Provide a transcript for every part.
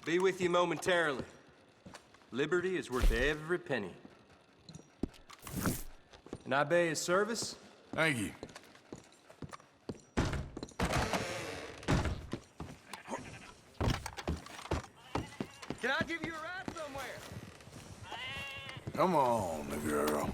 be with you momentarily. Liberty is worth every penny. And I obey his service? Thank you. Can I give you a ride somewhere? Come on, girl.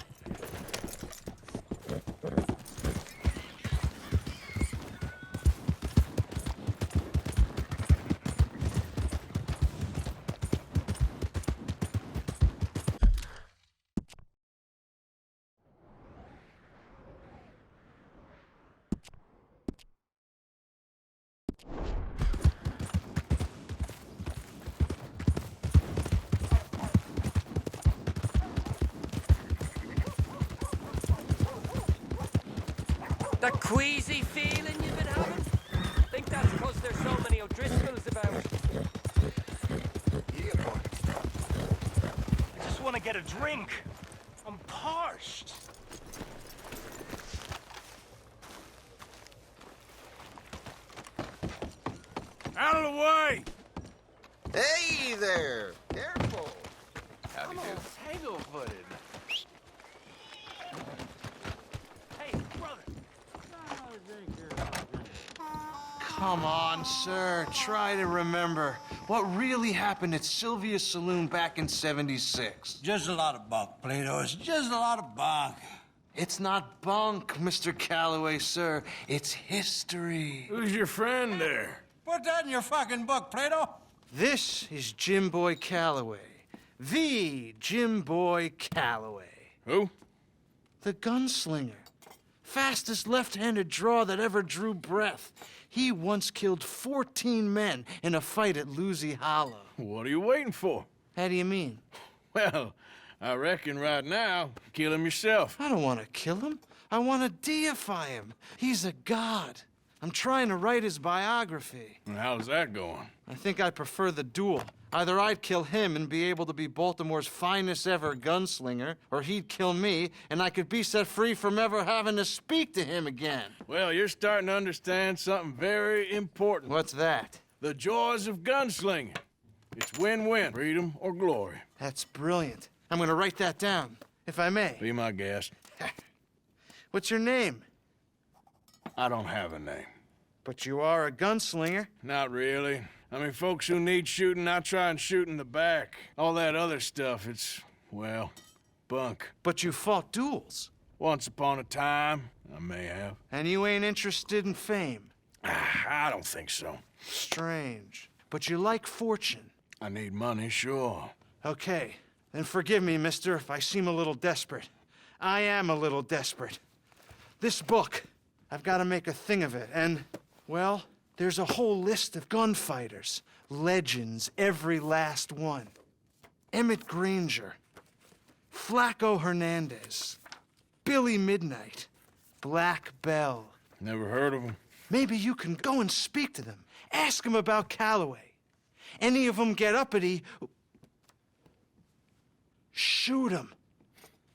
That queasy feeling you've been having? Think that's because there's so many O'Driscolls about. I just want to get a drink. I'm parched. Out of the way! Hey there! Careful! I'm all tangle-footed. Hey, brother. Come on, sir. Try to remember what really happened at Sylvia's Saloon back in '76. Just a lot of bunk, Plato. It's just a lot of bunk. It's not bunk, Mr. Calloway, sir. It's history. Who's your friend there? Put that in your fucking book, Plato. This is Jim Boy Calloway. The Jim Boy Calloway. Who? The gunslinger. Fastest left-handed draw that ever drew breath. He once killed 14 men in a fight at Lucy Hollow. What are you waiting for? How do you mean? Well, I reckon right now, kill him yourself. I don't want to kill him. I want to deify him. He's a god. I'm trying to write his biography. And how's that going? I think I prefer the duel. Either I'd kill him and be able to be Baltimore's finest ever gunslinger, or he'd kill me and I could be set free from ever having to speak to him again. Well, you're starting to understand something very important. What's that? The joys of gunslinging. It's win-win, freedom or glory. That's brilliant. I'm going to write that down, if I may. Be my guest. What's your name? I don't have a name. But you are a gunslinger. Not really. I mean, folks who need shooting, I try and shoot in the back. All that other stuff, it's, well, bunk. But you fought duels. Once upon a time, I may have. And you ain't interested in fame. I don't think so. Strange. But you like fortune. I need money, sure. Okay, then forgive me, mister, if I seem a little desperate. I am a little desperate. This book, I've got to make a thing of it, and, well, there's a whole list of gunfighters. Legends, every last one. Emmett Granger, Flaco Hernandez, Billy Midnight, Black Bell. Never heard of him. Maybe you can go and speak to them. Ask them about Calloway. Any of them get uppity, shoot them.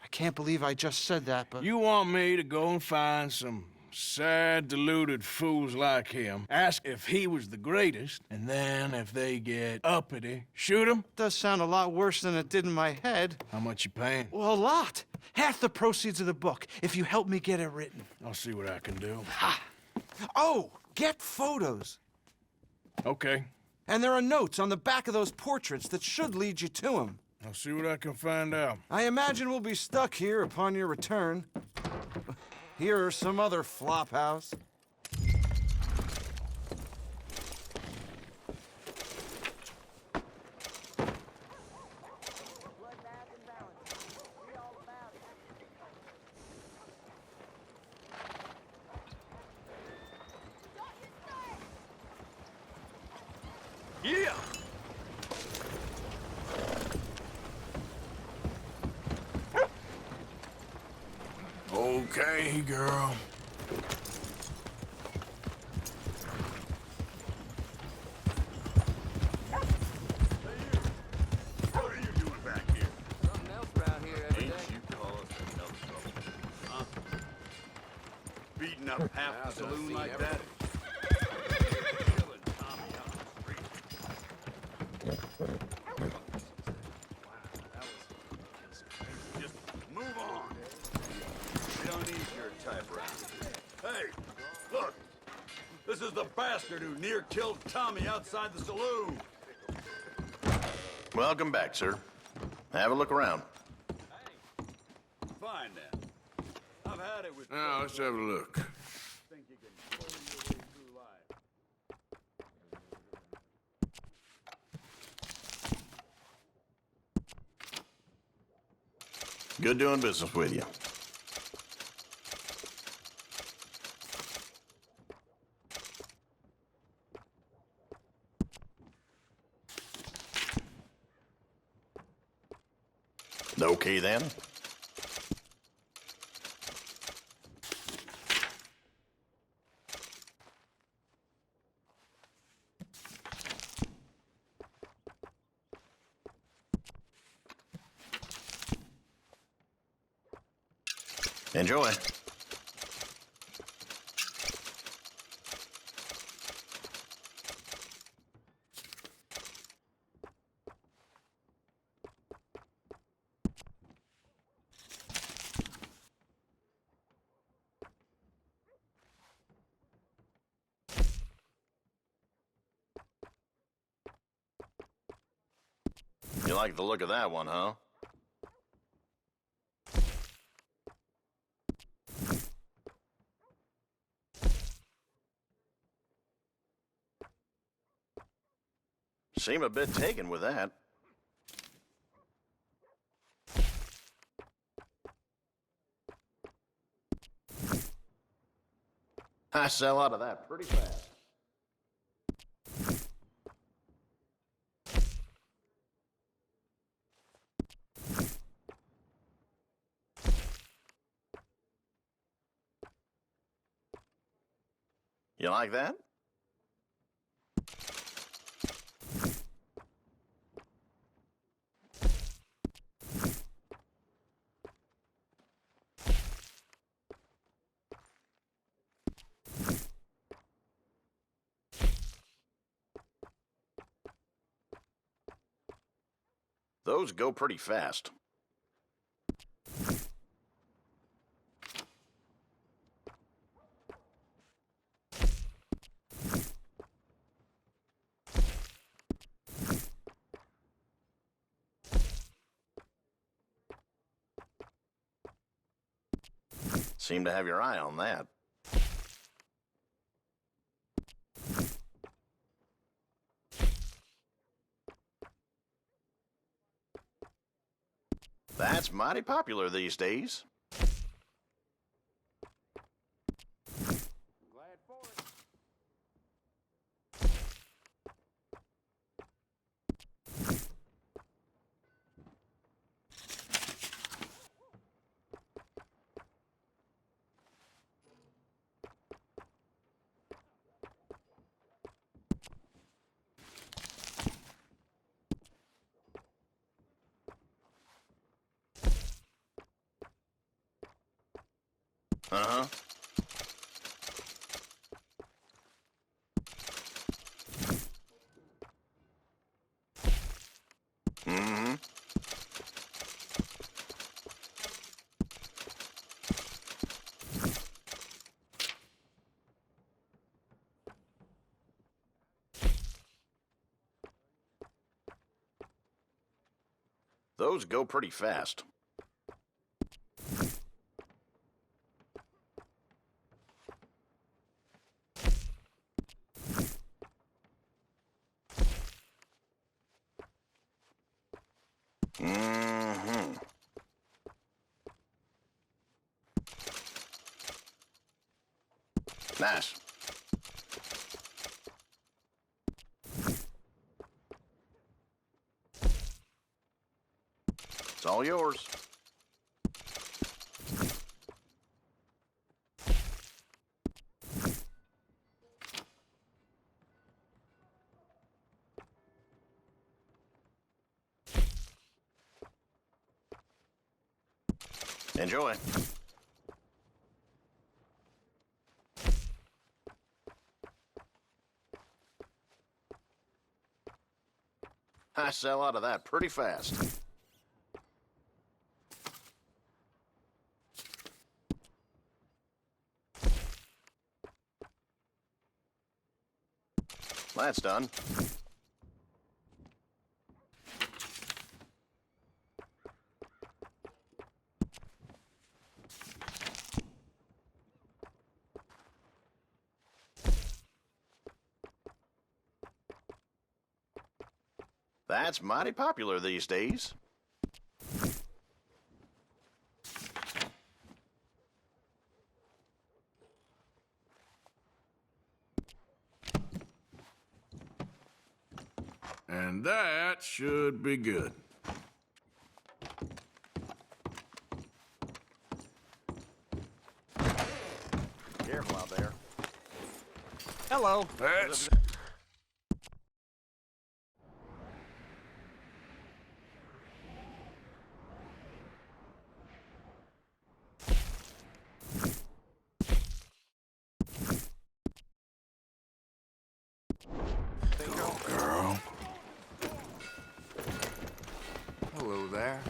I can't believe I just said that, but... You want me to go and find some sad, deluded fools like him, ask if he was the greatest, and then if they get uppity, shoot him? Does sound a lot worse than it did in my head. How much you paying? Well, a lot. Half the proceeds of the book, if you help me get it written. I'll see what I can do. Ha! Oh, get photos. Okay. And there are notes on the back of those portraits that should lead you to him. I'll see what I can find out. I imagine we'll be stuck here upon your return. Here or some other flop house. Yeah! Okay, girl. What are you doing back here? Something else around here every day. Ain't you caused enough trouble? Huh? Beating up half the saloon like that? Killing Tommy on the street. Just move on. We don't need your type around here. Hey, look. This is the bastard who near killed Tommy outside the saloon. Welcome back, sir. Have a look around. Fine then. I've had it with. Now, let's have a look. Think you can bully your way through life. Good doing business with you. Okay, then. Enjoy. You like the look of that one, huh? Seem a bit taken with that. I sell out of that pretty fast. You like that? Those go pretty fast. Seem to have your eye on that. That's mighty popular these days. Glad for it. Uh-huh. Mm-hmm. Those go pretty fast. Mm-hmm. Nice. It's all yours. Enjoy. I I sell out of that pretty fast. That's done. That's mighty popular these days. And that should be good. Careful out there. Hello. That's... Go, girl. Hello there.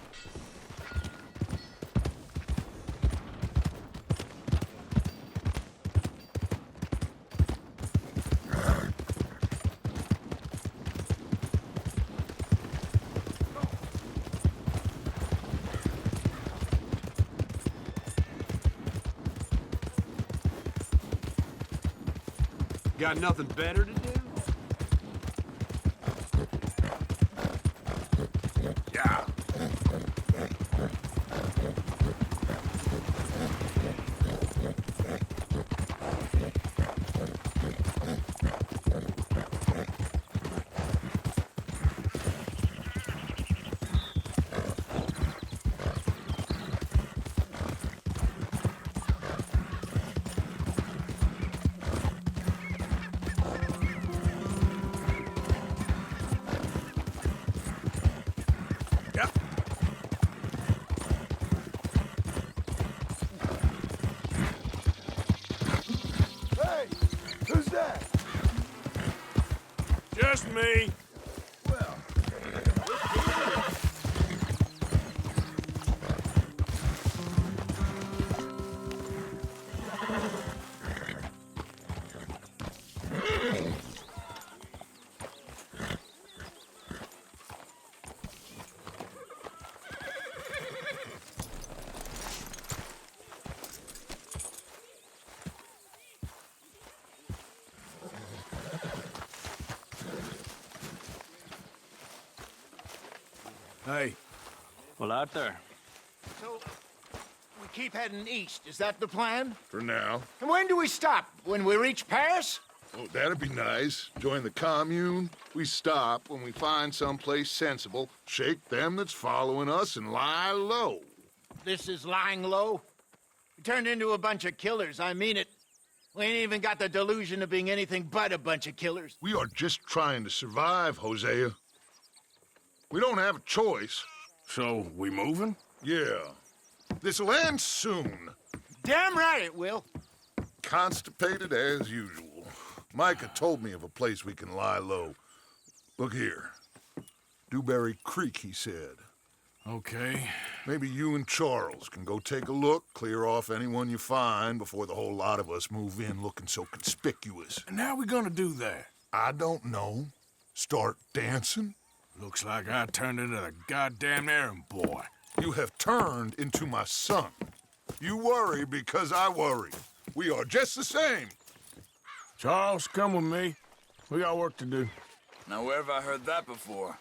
Got nothing better to do? Yeah. Yep. Hey, who's that? Just me. Well, Hey. Well, out there. So, we keep heading east, is that the plan? For now. And when do we stop? When we reach Paris? Oh, that'd be nice. Join the commune. We stop when we find someplace sensible, shake them that's following us, and lie low. This is lying low? We turned into a bunch of killers, I mean it. We ain't even got the delusion of being anything but a bunch of killers. We are just trying to survive, Hosea. We don't have a choice. So, we moving? Yeah. This'll end soon. Damn right it will. Constipated as usual. Micah told me of a place we can lie low. Look here. Dewberry Creek, he said. Okay. Maybe you and Charles can go take a look, clear off anyone you find before the whole lot of us move in looking so conspicuous. And how we gonna do that? I don't know. Start dancing? Looks like I turned into the goddamn errand boy. You have turned into my son. You worry because I worry. We are just the same. Charles, come with me. We got work to do. Now, where have I heard that before?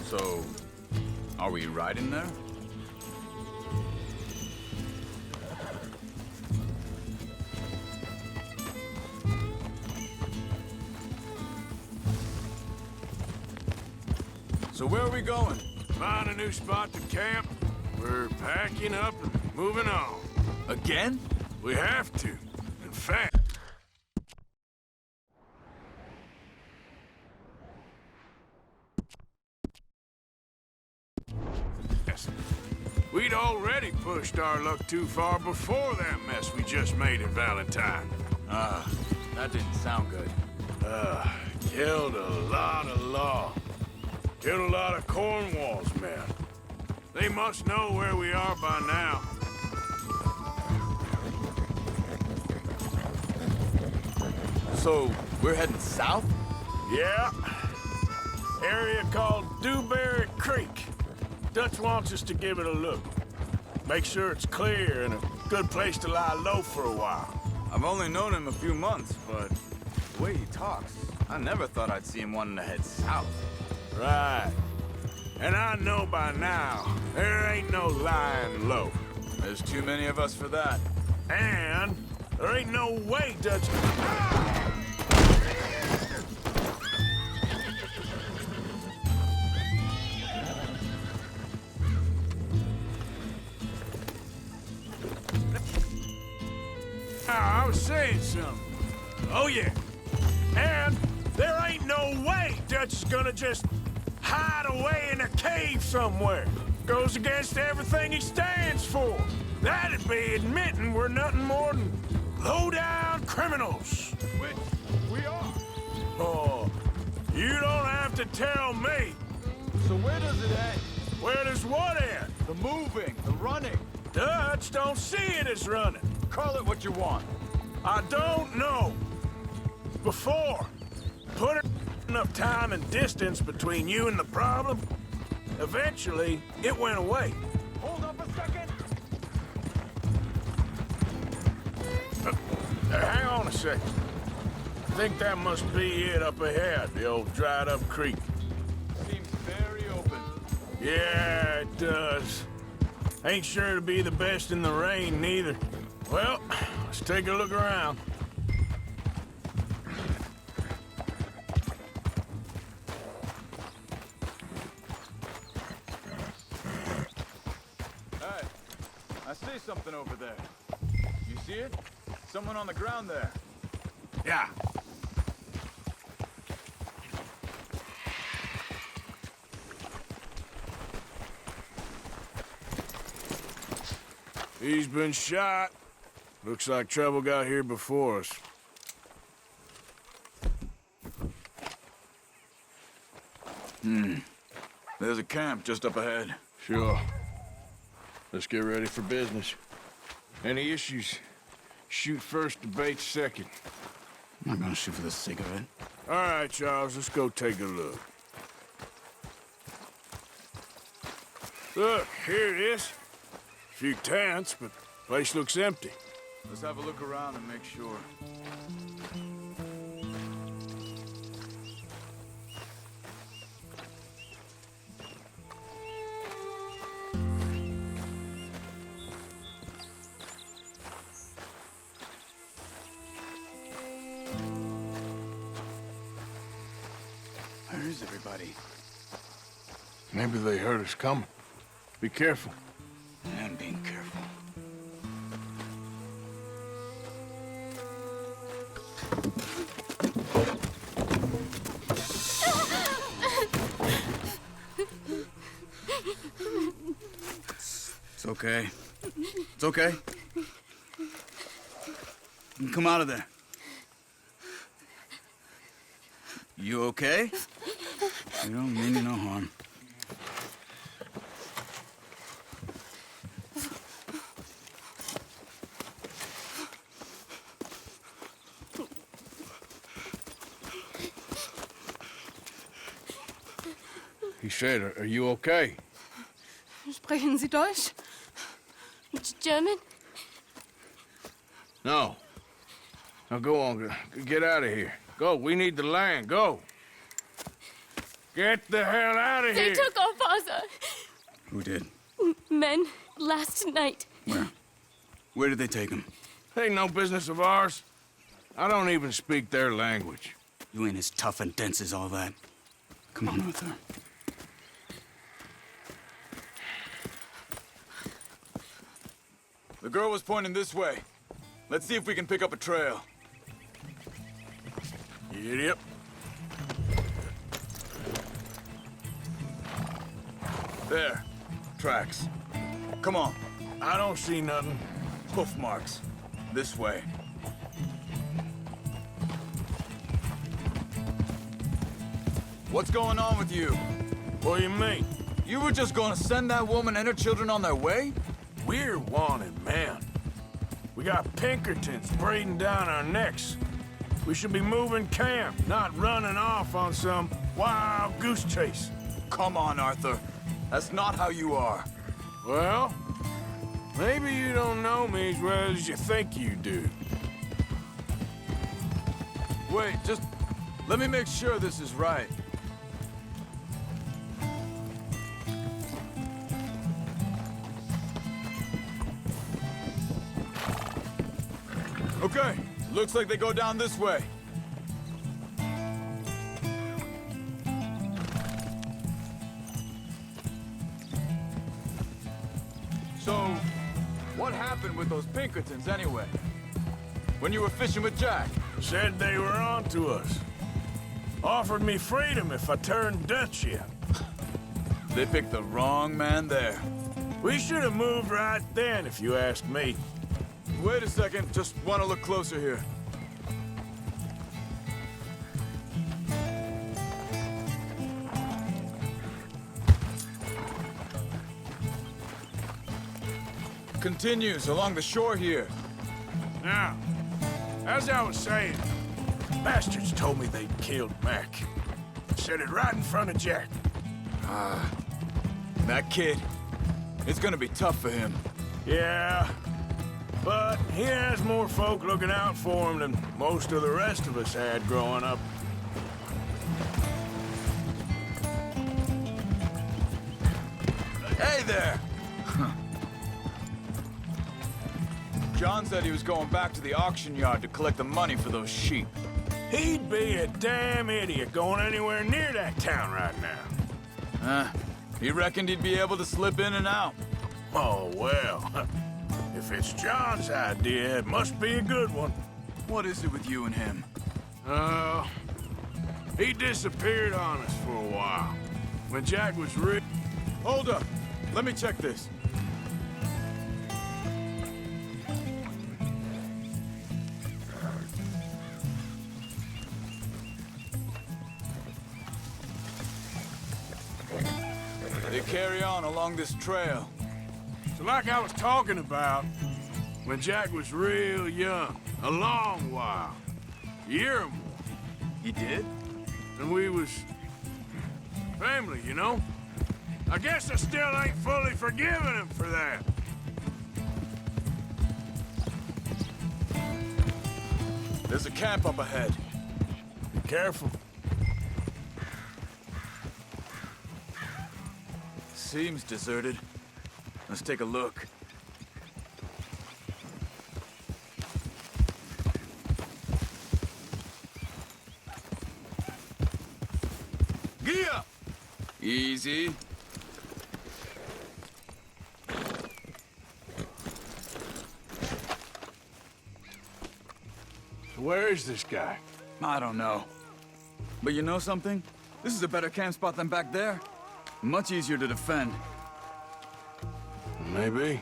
So, are we riding there? So where are we going? Find a new spot to camp. We're packing up and moving on. Again? We have to. In fact... We'd already pushed our luck too far before that mess we just made at Valentine. Ah, that didn't sound good. Killed a lot of law. Killed a lot of Cornwall's men. They must know where we are by now. So, we're heading south? Yeah. Area called Dewberry Creek. Dutch wants us to give it a look. Make sure it's clear and a good place to lie low for a while. I've only known him a few months, but the way he talks, I never thought I'd see him wanting to head south. Right. And I know by now, there ain't no lying low. There's too many of us for that. And there ain't no way Dutch... I was saying something. Oh, yeah. And there ain't no way Dutch is gonna just hide away in a cave somewhere. Goes against everything he stands for. That'd be admitting we're nothing more than low-down criminals. Which we are. Oh, you don't have to tell me. So where does it end? Where does what end? The moving, the running. Dutch don't see it as running. Call it what you want. I don't know. Before, put enough time and distance between you and the problem, eventually it went away. Hold up a second. Hang on a second. I think that must be it up ahead, the old dried-up creek. Seems very open. Yeah, it does. Ain't sure to be the best in the rain, neither. Well, let's take a look around. Hey, I see something over there. You see it? Someone on the ground there. Yeah. He's been shot. Looks like trouble got here before us. There's a camp just up ahead. Sure. Let's get ready for business. Any issues? Shoot first, debate second. I'm not gonna shoot for the sake of it. All right, Charles, let's go take a look. Look, here it is. A few tents, but place looks empty. Let's have a look around and make sure. Where is everybody? Maybe they heard us coming. Be careful. I'm being careful. It's okay. It's okay. Come out of there. You okay? You don't mean you no harm. He said, are you okay? Sprechen Sie Deutsch? German? No. Now go on, get out of here. Go, we need the land, go. Get the hell out of They here! took our father. Who did? Men, last night. Where? Where did they take him? Ain't no business of ours. I don't even speak their language. You ain't as tough and dense as all that. Come on, Arthur. The girl was pointing this way. Let's see if we can pick up a trail. Yep. There. Tracks. Come on. I don't see nothing. Hoof marks. This way. What's going on with you? What do you mean? You were just gonna send that woman and her children on their way? We're wanted, man. We got Pinkertons breathing down our necks. We should be moving camp, not running off on some wild goose chase. Come on, Arthur. That's not how you are. Well, maybe you don't know me as well as you think you do. Wait, just let me make sure this is right. Okay, looks like they go down this way. So, what happened with those Pinkertons anyway? When you were fishing with Jack? Said they were on to us. Offered me freedom if I turned Dutch yet. They picked the wrong man there. We should have moved right then, if you ask me. Wait a second, just want to look closer here. Continues along the shore here. Now, as I was saying, bastards told me they'd killed Mac. Said it right in front of Jack. That kid, it's gonna be tough for him. Yeah, but he has more folk looking out for him than most of the rest of us had growing up. Hey there! John said he was going back to the auction yard to collect the money for those sheep. He'd be a damn idiot going anywhere near that town right now. He reckoned he'd be able to slip in and out. Oh, well. If it's John's idea, it must be a good one. What is it with you and him? He disappeared on us for a while. When Jack was Hold up. Let me check this. They carry on along this trail. So like I was talking about, when Jack was real young, a long while, a year or more. He did? And we was family, you know? I guess I still ain't fully forgiven him for that. There's a camp up ahead. Be careful. Seems deserted. Let's take a look. Gee up! Easy. So where is this guy? I don't know. But you know something? This is a better camp spot than back there. Much easier to defend. Maybe.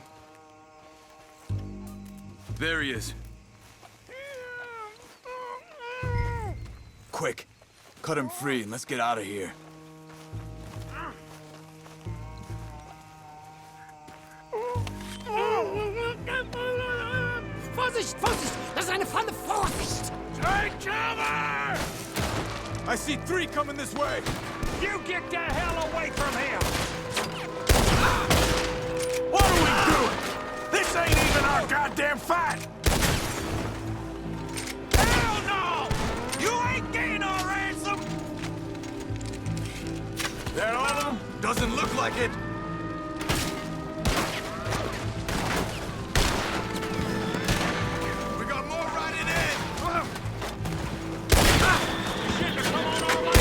There he is. Quick, cut him free and let's get out of here. Vorsicht, Vorsicht! Das ist eine Falle, Vorsicht! Take cover! I see 3 coming this way. You get the hell away from him! What are we doing? This ain't even our goddamn fight! Hell no! You ain't getting our ransom! That all of them? Doesn't look like it. We got more riding in. Shit, they're coming on our way!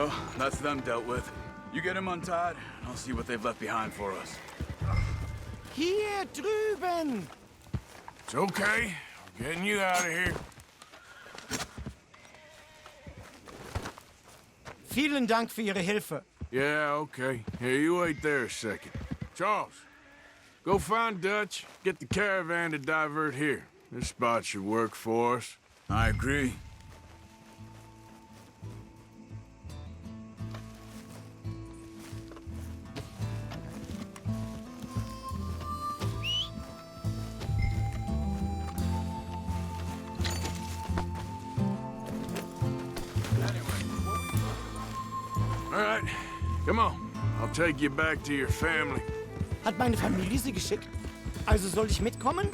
Well, that's them dealt with. You get them untied, and I'll see what they've left behind for us. Hier drüben! It's okay. We're getting you out of here. Vielen Dank für Ihre Hilfe. Yeah, okay. Here, you wait there a second. Charles, go find Dutch. Get the caravan to divert here. This spot should work for us. I agree. All right, come on. I'll take you back to your family. Hat meine Familie Sie geschickt? Also soll ich mitkommen?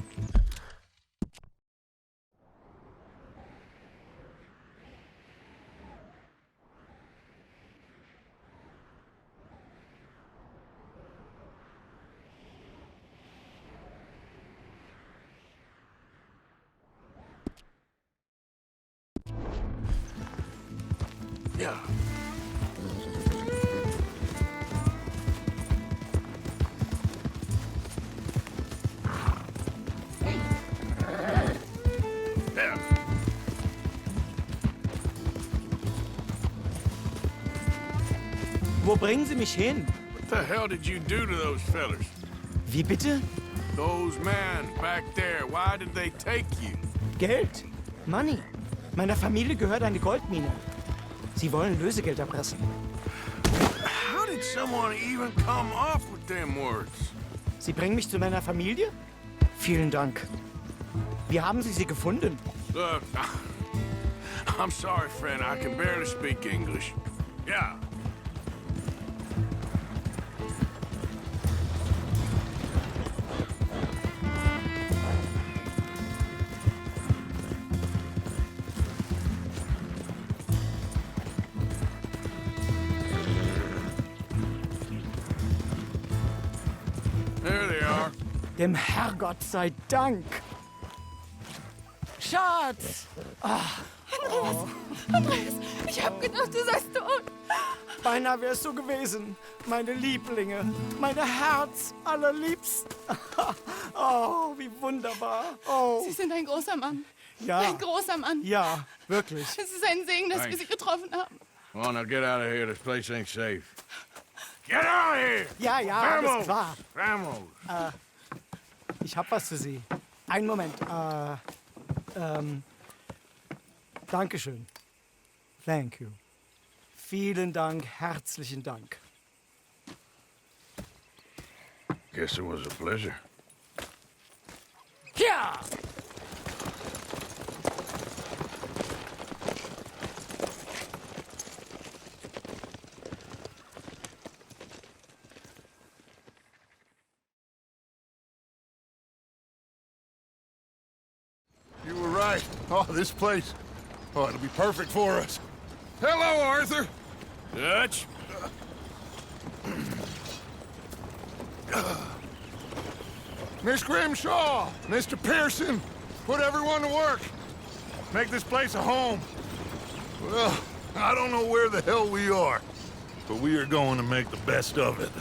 Ja. Wo bringen Sie mich hin? What the hell did you do to those fellers? Wie bitte? Those men back there, why did they take you? Geld. Money. Meiner Familie gehört eine Goldmine. Sie wollen Lösegeld erpressen. How did someone even come up with them words? Sie bringen mich zu meiner Familie? Vielen Dank. Wie haben Sie sie gefunden? Look, I'm sorry, friend. I can barely speak English. Yeah. There they are. Dem Herrgott sei Dank. Schatz! Andreas, ich hab gedacht, du seist tot. Beinahe wär's so gewesen. Meine Lieblinge, meine Herz allerliebsten. Oh, wie wunderbar. Oh, Sie sind ein großer Mann. ja. Ein großer Mann. Ja, wirklich. Es ist ein Segen, dass wir Thanks. Sie getroffen haben. Come on, now get out of here. This place ain't safe. Get out of here! Ja, ja, alles klar. Vamos! Ich hab was für Sie. Einen Moment. Dankeschön. Thank you. Vielen Dank, herzlichen Dank. Guess it was a pleasure. Ja! You were right. Oh, this place. Oh, it'll be perfect for us. Hello, Arthur. Dutch? Miss Grimshaw, Mr. Pearson, put everyone to work. Make this place a home. Well, I don't know where the hell we are, but we are going to make the best of it.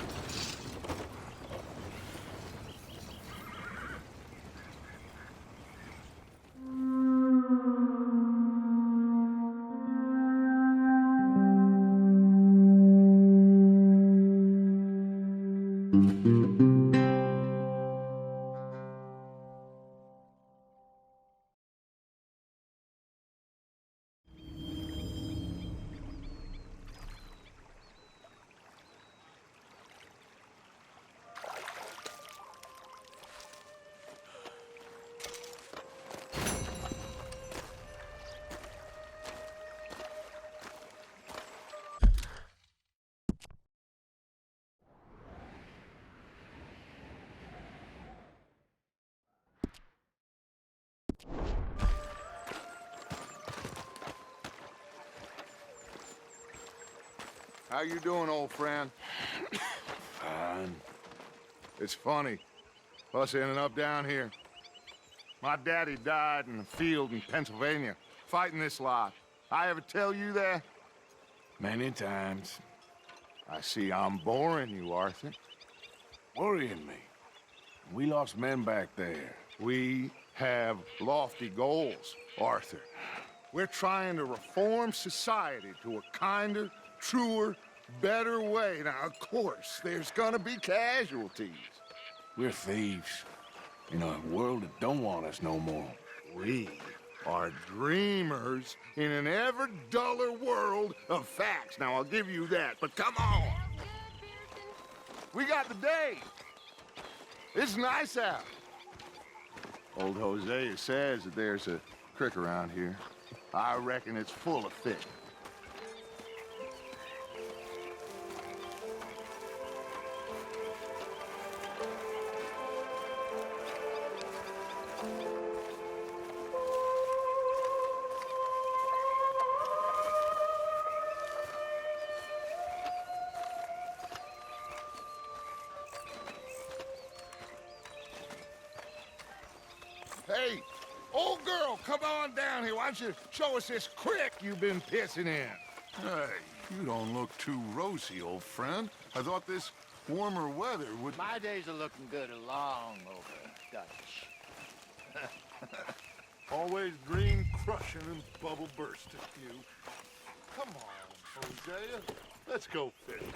How you doing, old friend? Fine. It's funny, us ending up down here. My daddy died in the field in Pennsylvania, fighting this lot. I ever tell you that? Many times. I see I'm boring you, Arthur. Worrying me. We lost men back there. We have lofty goals, Arthur. We're trying to reform society to a kinder, truer, better way. Now, of course, there's gonna be casualties. We're thieves. In a world that don't want us no more. We are dreamers in an ever duller world of facts. Now, I'll give you that, but come on. We got the day. It's nice out. Old Hosea says that there's a creek around here. I reckon it's full of fish. Hey, old girl, come on down here. Why don't you show us this creek you've been pissing in? Hey, you don't look too rosy, old friend. I thought this warmer weather would... My days are looking good along over Dutch. Always dream crushing and bubble bursting, you. Come on, Hosea. Let's go fishing.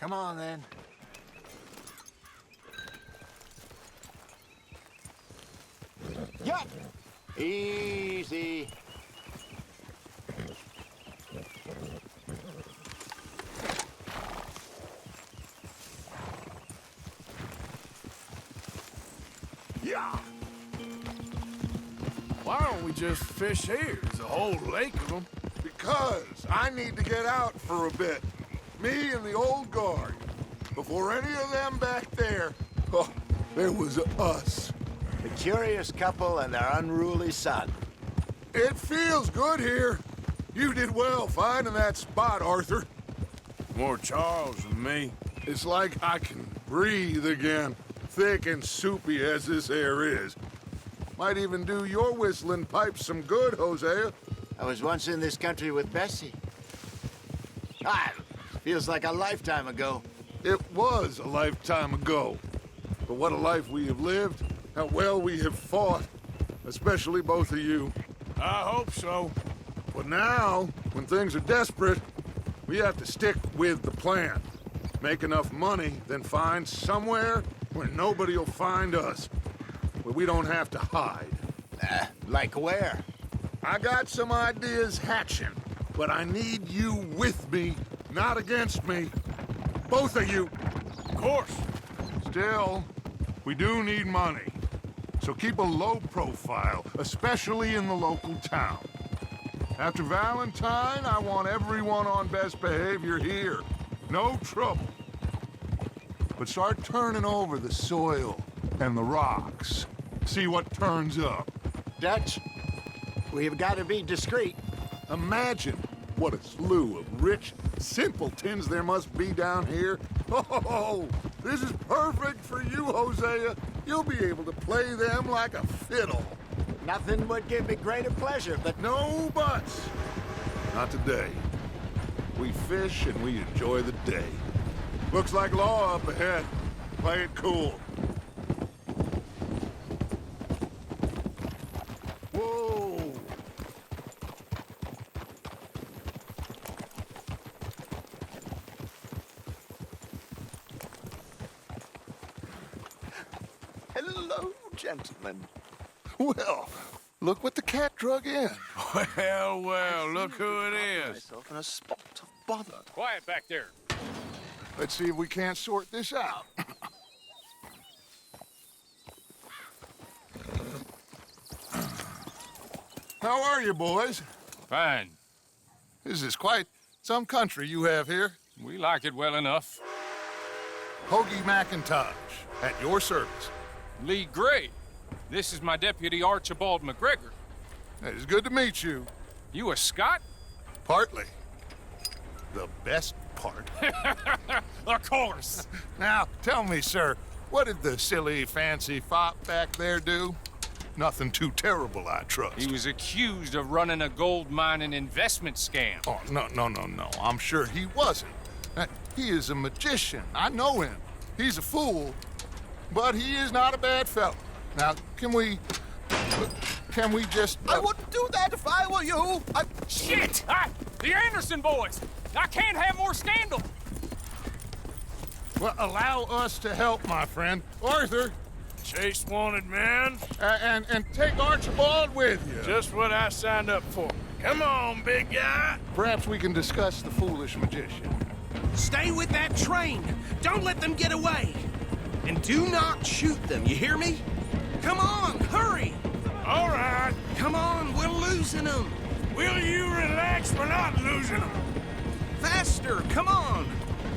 Come on, then. Yup! Easy. Yeah! Why don't we just fish here? There's a whole lake of them. Because I need to get out for a bit. Me and the old guard. Before any of them back there, oh, there was us. The curious couple and their unruly son. It feels good here. You did well finding that spot, Arthur. More Charles than me. It's like I can breathe again, thick and soupy as this air is. Might even do your whistling pipes some good, Hosea. I was once in this country with Bessie. Feels like a lifetime ago. It was a lifetime ago. But what a life we have lived. How well we have fought. Especially both of you. I hope so. But now, when things are desperate, we have to stick with the plan. Make enough money, then find somewhere where nobody will find us. Where we don't have to hide. Like where? I got some ideas hatching, but I need you with me, not against me. Both of you. Of course. Still, we do need money. So keep a low profile, especially in the local town. After Valentine, I want everyone on best behavior here. No trouble. But start turning over the soil and the rocks. See what turns up. Dutch, we've got to be discreet. Imagine what a slew of rich simpletons there must be down here. Oh, this is perfect for you, Hosea. You'll be able to play them like a fiddle. Nothing would give me greater pleasure, but No buts. Not today. We fish and we enjoy the day. Looks like law up ahead. Play it cool. Whoa! Hello, gentlemen. Well, look what the cat drug in. Well, well, look who it is. Myself in a spot of bother. Quiet back there. Let's see if we can't sort this out. How are you, boys? Fine. This is quite some country you have here. We like it well enough. Hoagie McIntosh, at your service. Lee Gray. This is my deputy Archibald McGregor. It is good to meet you. You a Scot? Partly. The best part. Of course. Now, tell me, sir, what did the silly, fancy fop back there do? Nothing too terrible, I trust. He was accused of running a gold mining investment scam. Oh, no. I'm sure he wasn't. He is a magician. I know him. He's a fool, but he is not a bad fellow. Now, can we just... I wouldn't do that if I were you. Shit! The Anderson boys! I can't have more scandal! Well, allow us to help, my friend. Arthur, Chase wanted man. and take Archibald with you. Just what I signed up for. Come on, big guy. Perhaps we can discuss the foolish magician. Stay with that train. Don't let them get away. And do not shoot them, you hear me? Come on, hurry. All right. Come on, we're losing them. Will you relax? We're not losing them. Faster, come on.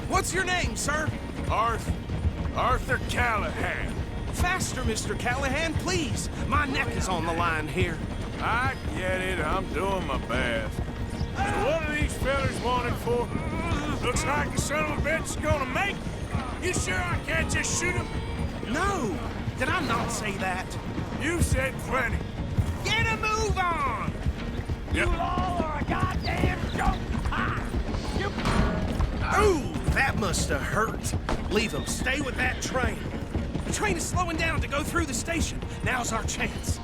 What's your name, sir? Arthur Callahan. Faster, Mr. Callahan, please. My neck is on the line here. I get it. I'm doing my best. So what are these fellas wanted for? Looks like the son of a bitch is gonna make. You sure I can't just shoot him? No. Did I not say that? You said plenty. Get a move on. Yep. You all are a goddamn joke. Ooh, that must have hurt. Leave them. Stay with that train. The train is slowing down to go through the station. Now's our chance.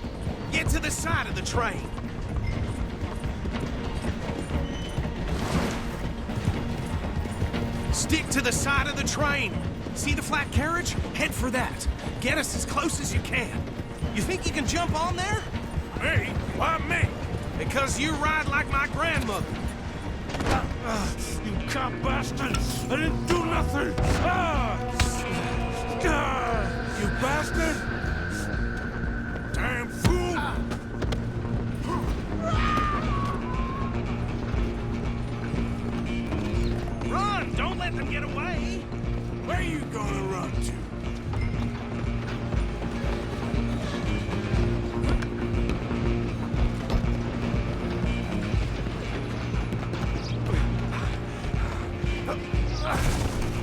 Get to the side of the train. Stick to the side of the train. See the flat carriage? Head for that. Get us as close as you can. You think you can jump on there? Me? Why me? Because you ride like my grandmother. You cop bastard! I didn't do nothing! You bastard! Damn fool! Run! Don't let them get away! Where you gonna run to?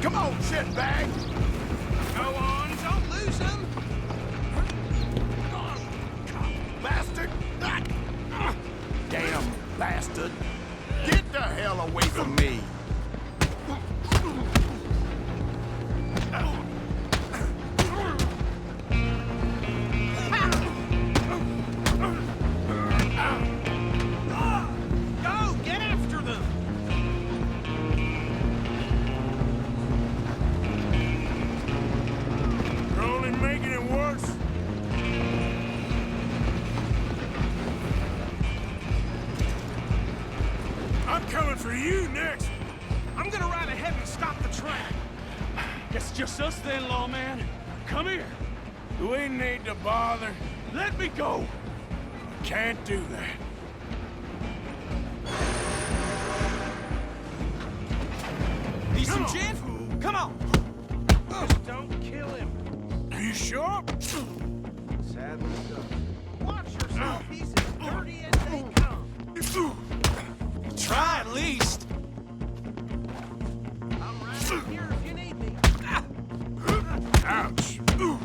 Come on, shitbag! Go on, don't lose them! Bastard! Damn bastard! Get the hell away from me! Go, get after them! You're only making it worse. I'm coming for you next. I'm gonna ride ahead and stop the train. It's just us then, lawman. Come here. Do we need to bother? Let me go. Can't do that. Need some gin? Come on! Just don't kill him. Are you sure? Sadly so. Watch yourself. He's as dirty as they come. Try at least. I'm right here if you need me. Ouch. You,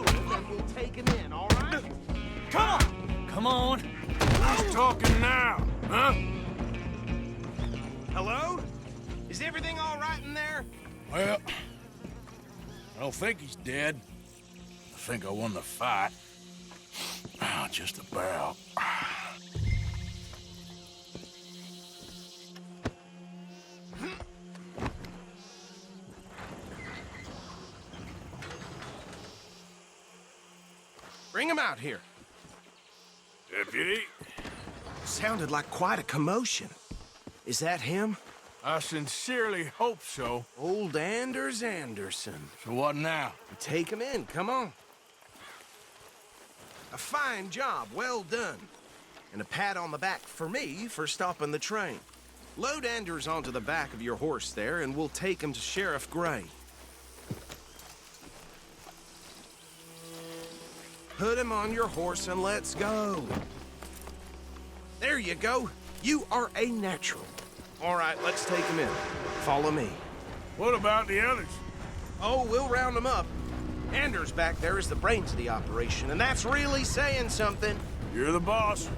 and then we'll take him in, all right? Come on. Come on. Who's talking now, huh? Hello? Is everything all right in there? Well, I don't think he's dead. I think I won the fight. Just about. Bring him out here. Deputy? Sounded like quite a commotion. Is that him? I sincerely hope so. Old Anders Anderson. So what now? Take him in, come on. A fine job, well done. And a pat on the back for me for stopping the train. Load Anders onto the back of your horse there, and we'll take him to Sheriff Gray. Put him on your horse and let's go. There you go. You are a natural. All right, let's take him in. Follow me. What about the others? Oh, we'll round them up. Anders back there is the brains of the operation, and that's really saying something. You're the boss.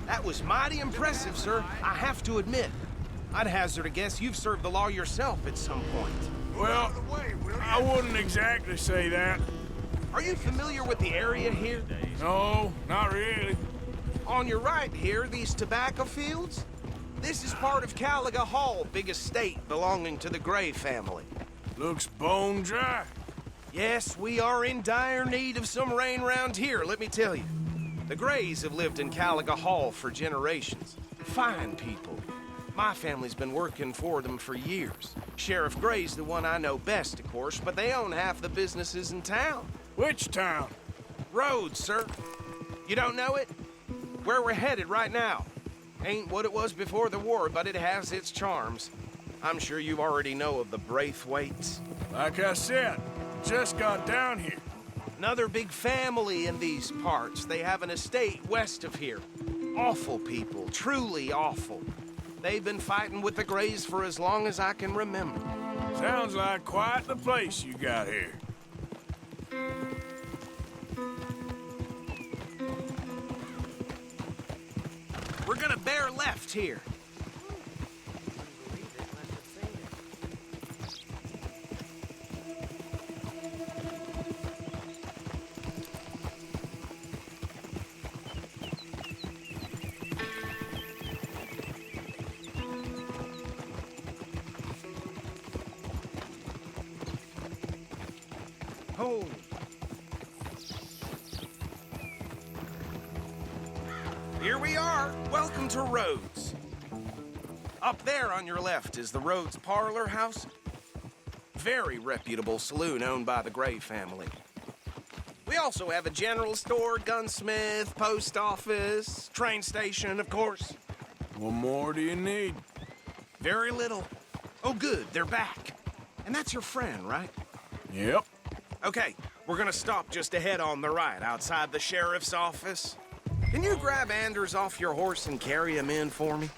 That was mighty impressive, sir. I have to admit. I'd hazard a guess you've served the law yourself at some point. Well, I wouldn't exactly say that. Are you familiar with the area here? No, not really. On your right here, these tobacco fields? This is part of Caliga Hall, big estate belonging to the Gray family. Looks bone dry. Yes, we are in dire need of some rain round here, let me tell you. The Grays have lived in Caliga Hall for generations. Fine people. My family's been working for them for years. Sheriff Gray's the one I know best, of course, but they own half the businesses in town. Which town? Rhodes, sir. You don't know it? Where we're headed right now. Ain't what it was before the war, but it has its charms. I'm sure you already know of the Braithwaites. Like I said, just got down here. Another big family in these parts. They have an estate west of here. Awful people, truly awful. They've been fighting with the Grays for as long as I can remember. Sounds like quite the place you got here. We're gonna bear left here. Oh. Here we are. Welcome to Rhodes. Up there on your left is the Rhodes Parlor House. Very reputable saloon owned by the Gray family. We also have a general store, gunsmith, post office, train station, of course. What more do you need? Very little. Oh, good, they're back. And that's your friend, right? Yep. Okay, we're gonna stop just ahead on the right, outside the sheriff's office. Can you grab Anders off your horse and carry him in for me?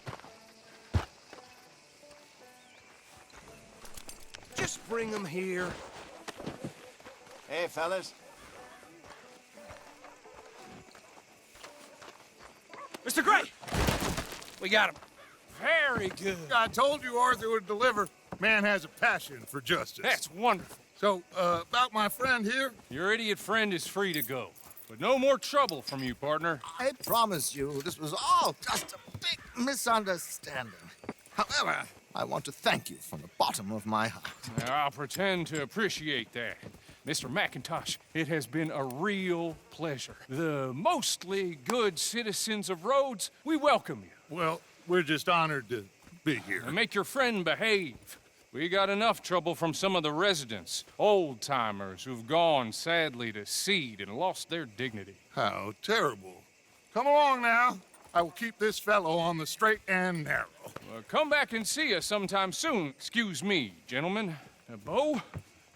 Just bring him here. Hey, fellas. Mr. Gray! We got him. Very good. I told you Arthur would deliver. Man has a passion for justice. That's wonderful. So, about my friend here? Your idiot friend is free to go. But no more trouble from you, partner. I promise you, this was all just a big misunderstanding. However, I want to thank you from the bottom of my heart. Now, I'll pretend to appreciate that. Mr. McIntosh, it has been a real pleasure. The mostly good citizens of Rhodes, we welcome you. Well, we're just honored to be here. And make your friend behave. We got enough trouble from some of the residents, old-timers who've gone, sadly, to seed and lost their dignity. How terrible. Come along now. I will keep this fellow on the straight and narrow. Well, come back and see us sometime soon. Excuse me, gentlemen. Bo,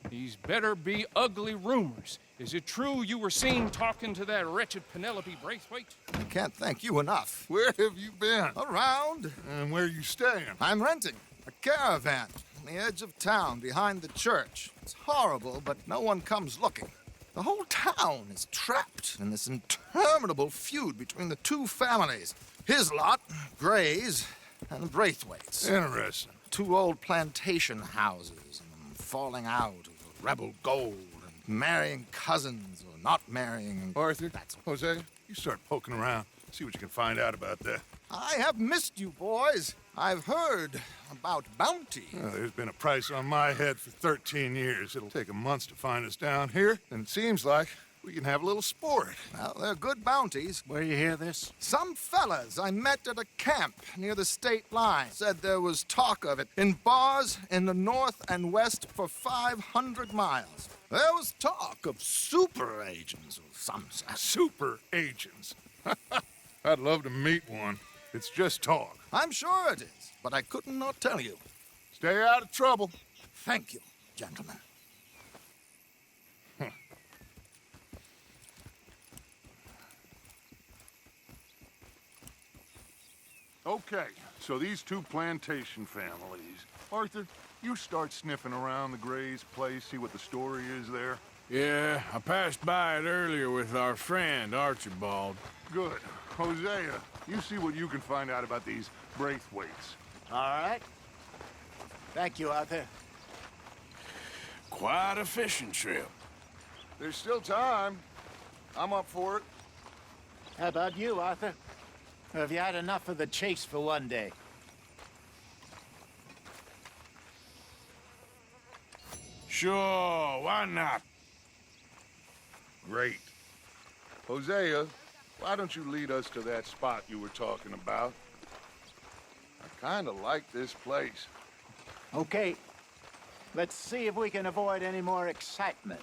these better be ugly rumors. Is it true you were seen talking to that wretched Penelope Braithwaite? I can't thank you enough. Where have you been? Around. And where are you staying? I'm renting a caravan on the edge of town behind the church. It's horrible, but no one comes looking. The whole town is trapped in this interminable feud between the two families. His lot, Gray's, and the Braithwaites. Interesting. Two old plantation houses, and falling out over rebel gold, and marrying cousins or not marrying. Arthur, Jose, you start poking around. See what you can find out about that. I have missed you, boys. I've heard about bounty. Well, there's been a price on my head for 13 years. It'll take a month to find us down here, and it seems like we can have a little sport. Well, they're good bounties. Where you hear this? Some fellas I met at a camp near the state line said there was talk of it in bars in the north and west for 500 miles. There was talk of super agents of some sort. Super agents. I'd love to meet one. It's just talk. I'm sure it is, but I couldn't not tell you. Stay out of trouble. Thank you, gentlemen. Okay, so these two plantation families. Arthur, you start sniffing around the Gray's place, see what the story is there? Yeah, I passed by it earlier with our friend, Archibald. Good. Hosea, you see what you can find out about these Braithwaites. All right. Thank you, Arthur. Quite a fishing trip. There's still time. I'm up for it. How about you, Arthur? Or have you had enough of the chase for one day? Sure, why not? Great. Hosea, why don't you lead us to that spot you were talking about? I kind of like this place. Okay. Let's see if we can avoid any more excitement.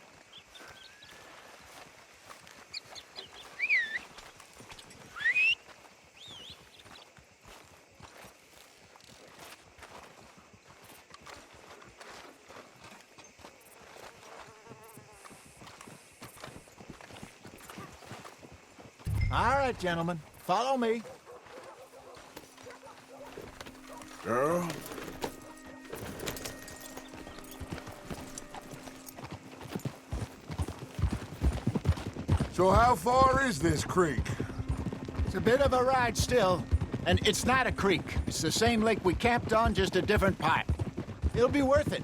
All right, gentlemen. Follow me. Girl? So how far is this creek? It's a bit of a ride still. And it's not a creek. It's the same lake we camped on, just a different part. It'll be worth it.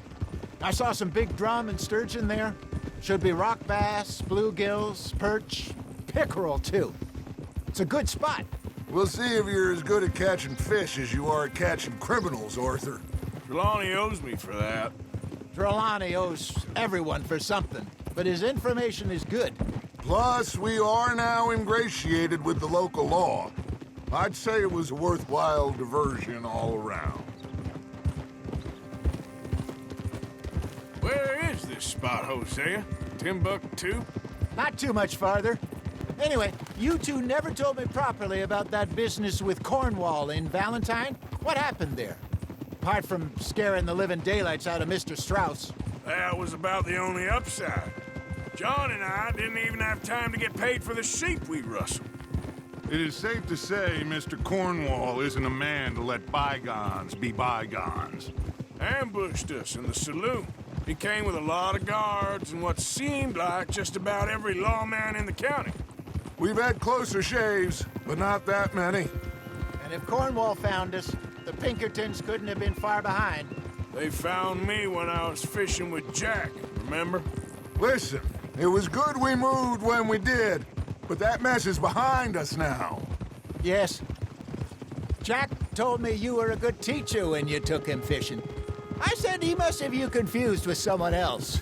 I saw some big drum and sturgeon there. Should be rock bass, bluegills, perch, pickerel, too. It's a good spot. We'll see if you're as good at catching fish as you are at catching criminals, Arthur. Trelawney owes me for that. Trelawney owes everyone for something, but his information is good. Plus, we are now ingratiated with the local law. I'd say it was a worthwhile diversion all around. Where is this spot, Hosea? Timbuktu? Not too much farther. Anyway, you two never told me properly about that business with Cornwall in Valentine. What happened there? Apart from scaring the living daylights out of Mr. Strauss. That was about the only upside. John and I didn't even have time to get paid for the sheep we rustled. It is safe to say Mr. Cornwall isn't a man to let bygones be bygones. Ambushed us in the saloon. He came with a lot of guards and what seemed like just about every lawman in the county. We've had closer shaves, but not that many. And if Cornwall found us, the Pinkertons couldn't have been far behind. They found me when I was fishing with Jack, remember? Listen, it was good we moved when we did, but that mess is behind us now. Yes. Jack told me you were a good teacher when you took him fishing. I said he must have you confused with someone else.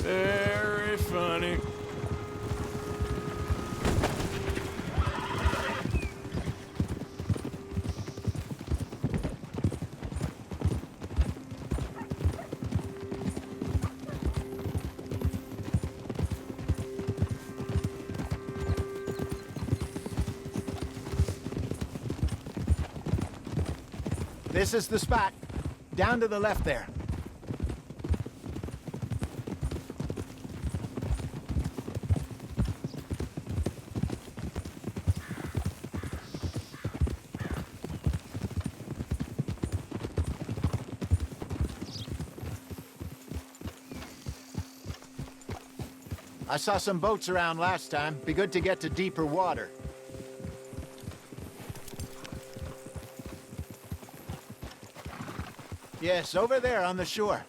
Very funny. This is the spot. Down to the left there. I saw some boats around last time. Be good to get to deeper water. Yes, over there on the shore.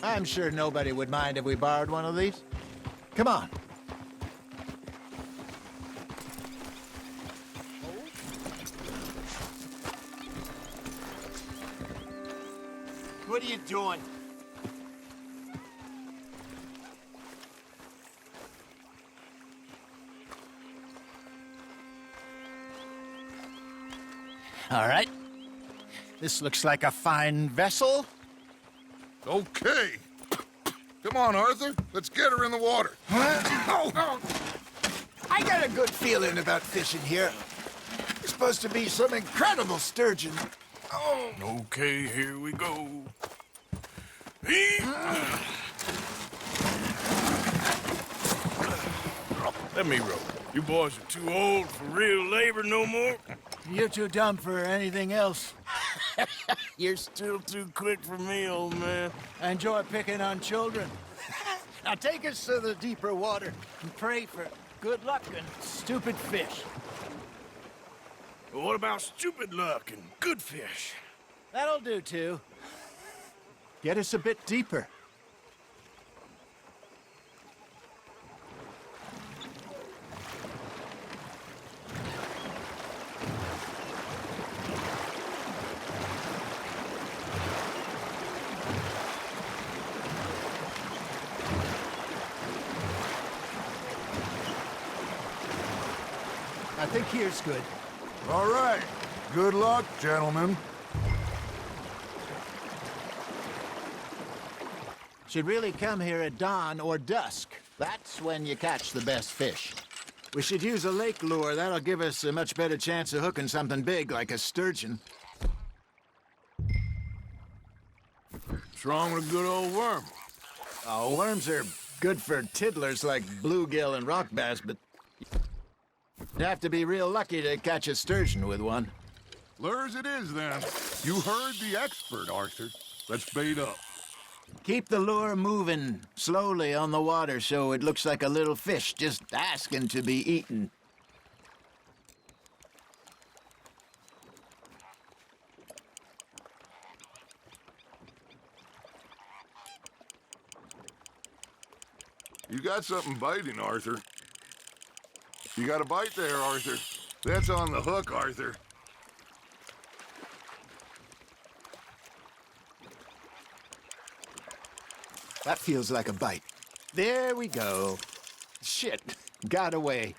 I'm sure nobody would mind if we borrowed one of these. Come on. What are you doing? All right. This looks like a fine vessel. Okay. Come on, Arthur. Let's get her in the water. I got a good feeling about fishing here. This supposed to be some incredible sturgeon. Oh. Okay, here we go. Let me row. You boys are too old for real labor no more. You're too dumb for anything else. You're still too quick for me, old man. I enjoy picking on children. Now take us to the deeper water and pray for good luck and stupid fish. But what about stupid luck and good fish? That'll do, too. Get us a bit deeper. I think here's good. All right. Good luck, gentlemen. Should really come here at dawn or dusk. That's when you catch the best fish. We should use a lake lure. That'll give us a much better chance of hooking something big like a sturgeon. What's wrong with a good old worm? Oh, worms are good for tiddlers like bluegill and rock bass, but you'd have to be real lucky to catch a sturgeon with one. Lures it is, then. You heard the expert, Arthur. Let's bait up. Keep the lure moving slowly on the water so it looks like a little fish just asking to be eaten. You got something biting, Arthur. You got a bite there, Arthur. That's on the hook, Arthur. That feels like a bite. There we go. Shit, got away.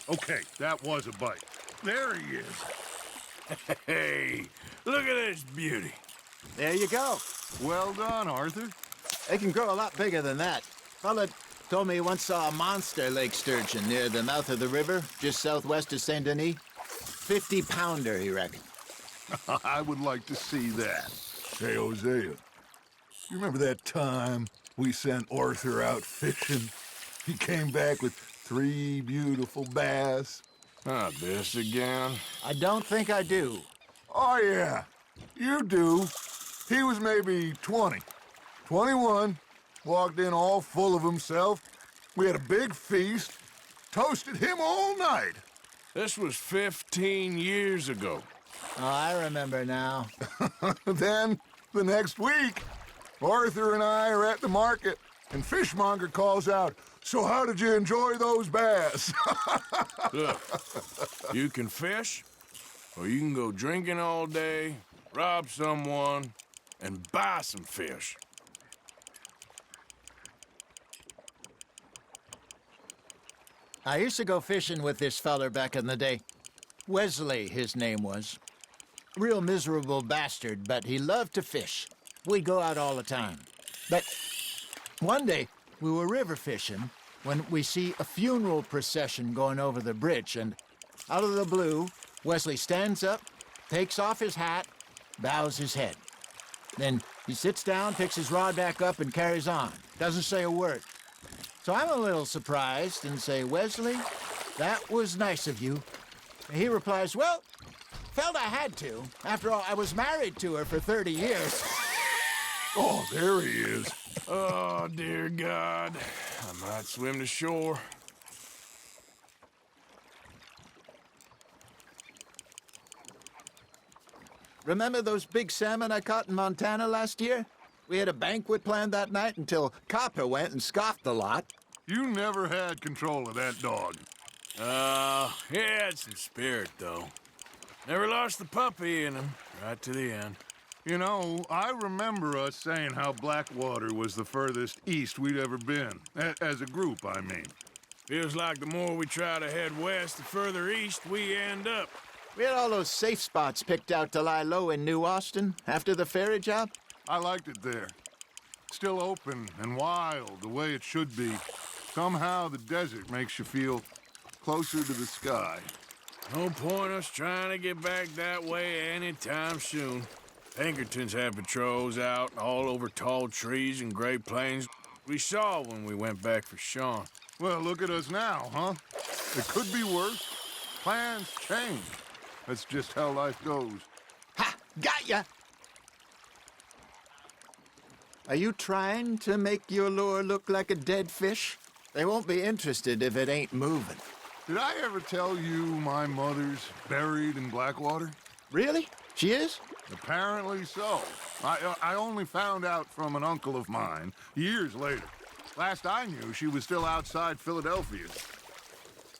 Okay, that was a bite. There he is. Hey, look at this beauty. There you go. Well done, Arthur. They can grow a lot bigger than that. Fella told me he once saw a monster lake sturgeon near the mouth of the river, just southwest of Saint Denis. 50-pounder, he reckoned. I would like to see that. Hey, Hosea, you remember that time we sent Arthur out fishing? He came back with 3 beautiful bass. Not this again. I don't think I do. Oh, yeah. You do. He was maybe 20. 21. Walked in all full of himself. We had a big feast. Toasted him all night. This was 15 years ago. Oh, I remember now. Then, the next week, Arthur and I are at the market, and Fishmonger calls out, "So how did you enjoy those bass?" Look, you can fish, or you can go drinking all day, rob someone, and buy some fish. I used to go fishing with this feller back in the day. Wesley, his name was. Real miserable bastard, but he loved to fish. We'd go out all the time. But one day, we were river fishing when we see a funeral procession going over the bridge, and out of the blue, Wesley stands up, takes off his hat, bows his head. Then he sits down, picks his rod back up, and carries on. Doesn't say a word. So I'm a little surprised and say, "Wesley, that was nice of you." And he replies, "Well, felt I had to. After all, I was married to her for 30 years. Oh, there he is. Oh, dear God. I might swim to shore. Remember those big salmon I caught in Montana last year? We had a banquet planned that night until Copper went and scoffed the lot. You never had control of that dog. He had some spirit, though. Never lost the puppy in him, right to the end. You know, I remember us saying how Blackwater was the furthest east we'd ever been. As a group, I mean. Feels like the more we try to head west, the further east we end up. We had all those safe spots picked out to lie low in New Austin after the ferry job. I liked it there. Still open and wild, the way it should be. Somehow the desert makes you feel closer to the sky. No point us trying to get back that way anytime soon. Pinkertons have patrols out all over tall trees and Great Plains. We saw when we went back for Sean. Well, look at us now, huh? It could be worse. Plans change. That's just how life goes. Ha! Got ya! Are you trying to make your lure look like a dead fish? They won't be interested if it ain't moving. Did I ever tell you my mother's buried in Blackwater? Really? She is? Apparently so. I only found out from an uncle of mine years later. Last I knew, she was still outside Philadelphia.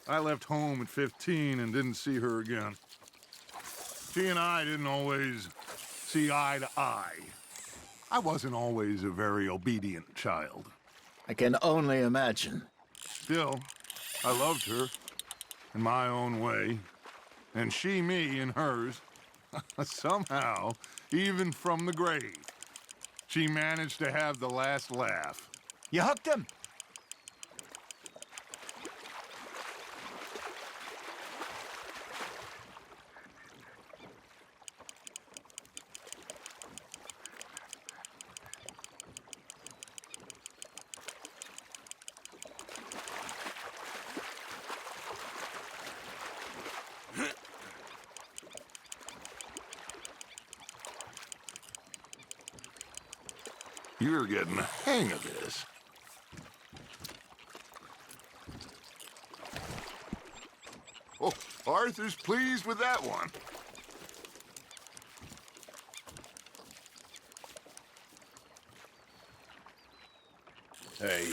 I left home at 15 and didn't see her again. She and I didn't always see eye to eye. I wasn't always a very obedient child. I can only imagine. Still, I loved her in my own way, and she me in hers. Somehow, even from the grave, she managed to have the last laugh. You hooked him? You're getting the hang of this. Oh, Arthur's pleased with that one. Hey,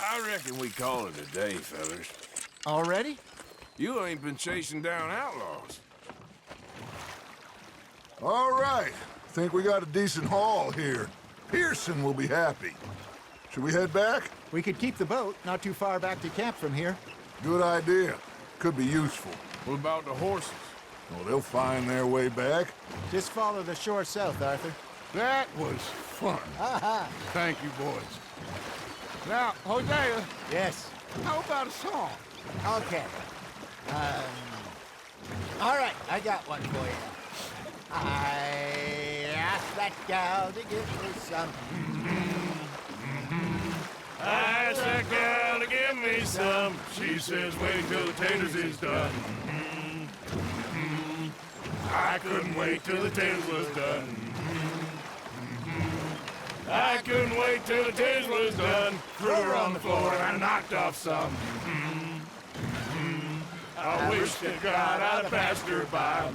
I reckon we call it a day, fellas. Already? You ain't been chasing down outlaws. All right. Think we got a decent haul here. Pearson will be happy. Should we head back? We could keep the boat not too far back to camp from here. Good idea. Could be useful. What about the horses? Well, they'll find their way back. Just follow the shore south, Arthur. That was fun. Aha! Thank you, boys. Now, Hosea, Yes. how about a song? Okay. All right, I got one for you. I asked that gal to give me some. I asked that gal to give me some. She says, wait till the taters is done. I couldn't wait till the taters was done. I couldn't wait till the taters was done. Threw her on the floor and I knocked off some. I wish to God I'd have passed her by.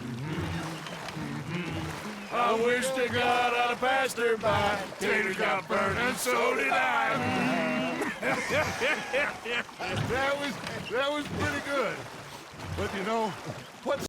I wish to God I'd have passed her by. Taters got burned and so did I. That was pretty good. But you know, what's